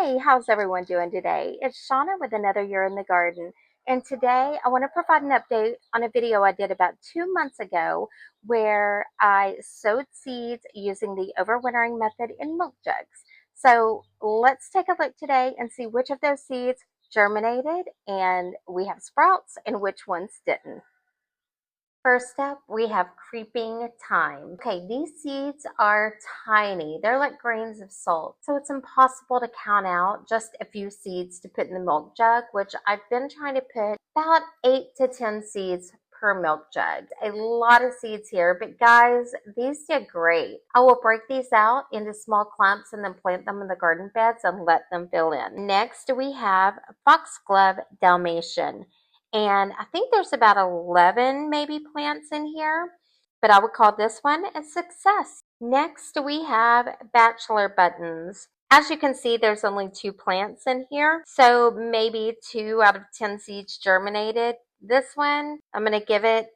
Hey, how's everyone doing today? It's Shauna with another year in the garden. And today I want to provide an update on a video I did about 2 months ago where I sowed seeds using the overwintering method in milk jugs. So let's take a look today and see which of those seeds germinated and we have sprouts and which ones didn't. First up, we have creeping thyme. Okay, these seeds are tiny. They're like grains of salt. So it's impossible to count out just a few seeds to put in the milk jug, which I've been trying to put about 8 to 10 seeds per milk jug. A lot of seeds here, but guys, these did great. I will break these out into small clumps and then plant them in the garden beds and let them fill in. Next, we have foxglove Dalmatian. And I think there's about 11 maybe plants in here, but I would call this one a success. Next, we have bachelor buttons. As you can see, there's only 2 plants in here, so maybe 2 out of 10 seeds germinated. This one, I'm going to give it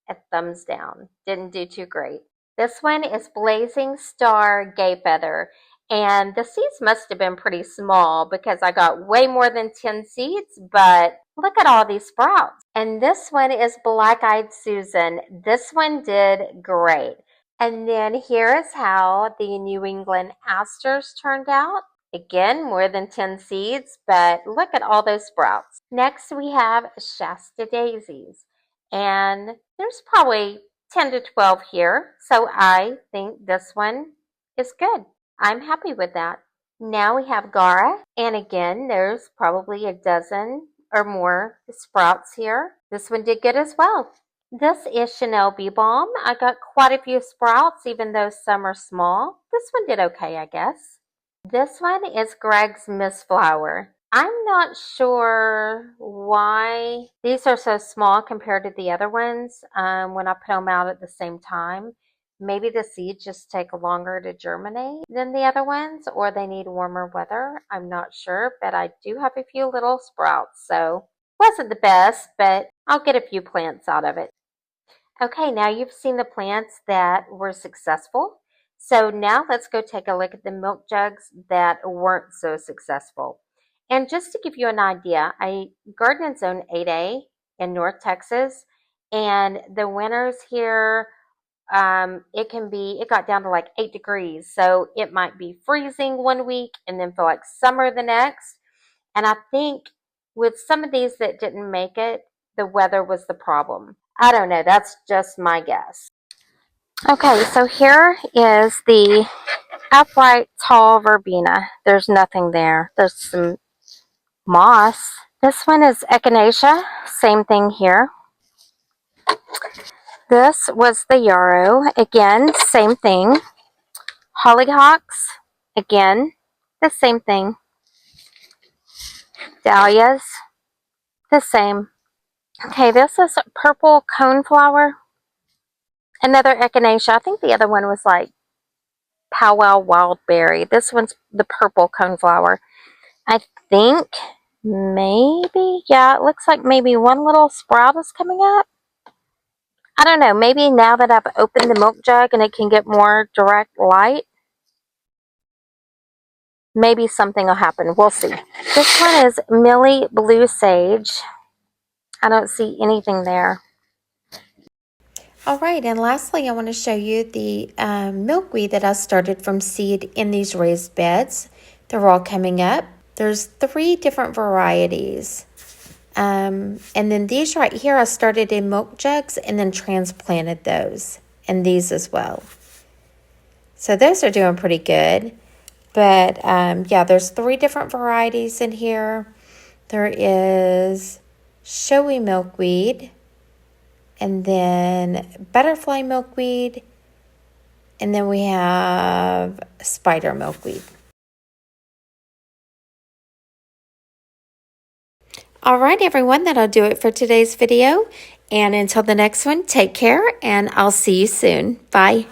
a thumbs down. Didn't do too great. This one is Blazing Star Gay Feather. And the seeds must have been pretty small because I got way more than 10 seeds, but look at all these sprouts. And this one is Black-Eyed Susan. This one did great. And then here is how the New England asters turned out. Again, more than 10 seeds, but look at all those sprouts. Next, we have Shasta daisies. And there's probably 10 to 12 here, so I think this one is good. I'm happy with that. Now we have Gara, and again, there's probably a dozen or more sprouts here. This one did good as well. This is Chanel Bee Balm. I got quite a few sprouts, even though some are small. This one did okay, I guess. This one is Greg's Mistflower. I'm not sure why these are so small compared to the other ones when I put them out at the same time. Maybe the seeds just take longer to germinate than the other ones, or they need warmer weather. I'm not sure, but I do have a few little sprouts, so wasn't the best, but I'll get a few plants out of it. Okay, now you've seen the plants that were successful. So now let's go take a look at the milk jugs that weren't so successful. And just to give you an idea, I garden in zone 8A in North Texas, and the winters here it got down to like 8 degrees. So it might be freezing one week and then feel like summer the next. And I think with some of these that didn't make it, the weather was the problem. I don't know. That's just my guess. Okay, so here is the upright tall verbena. There's nothing there. There's some moss. This one is echinacea. Same thing here. This was the yarrow. Again, same thing. Hollyhocks. Again, the same thing. Dahlias. The same. Okay, this is purple coneflower. Another echinacea. I think the other one was like powwow wildberry. This one's the purple coneflower. I think maybe, yeah, it looks like maybe one little sprout is coming up. I don't know, maybe now that I've opened the milk jug and it can get more direct light, maybe something will happen. We'll see. This one is Millie Blue Sage. I don't see anything there. All right, and lastly, I want to show you the milkweed that I started from seed in these raised beds. They're all coming up. There's 3 different varieties. And then these right here, I started in milk jugs and then transplanted those. And these as well. So those are doing pretty good. But yeah, there's 3 different varieties in here. There is showy milkweed. And then butterfly milkweed. And then we have spider milkweed. All right, everyone, that'll do it for today's video. And until the next one, take care, and I'll see you soon. Bye.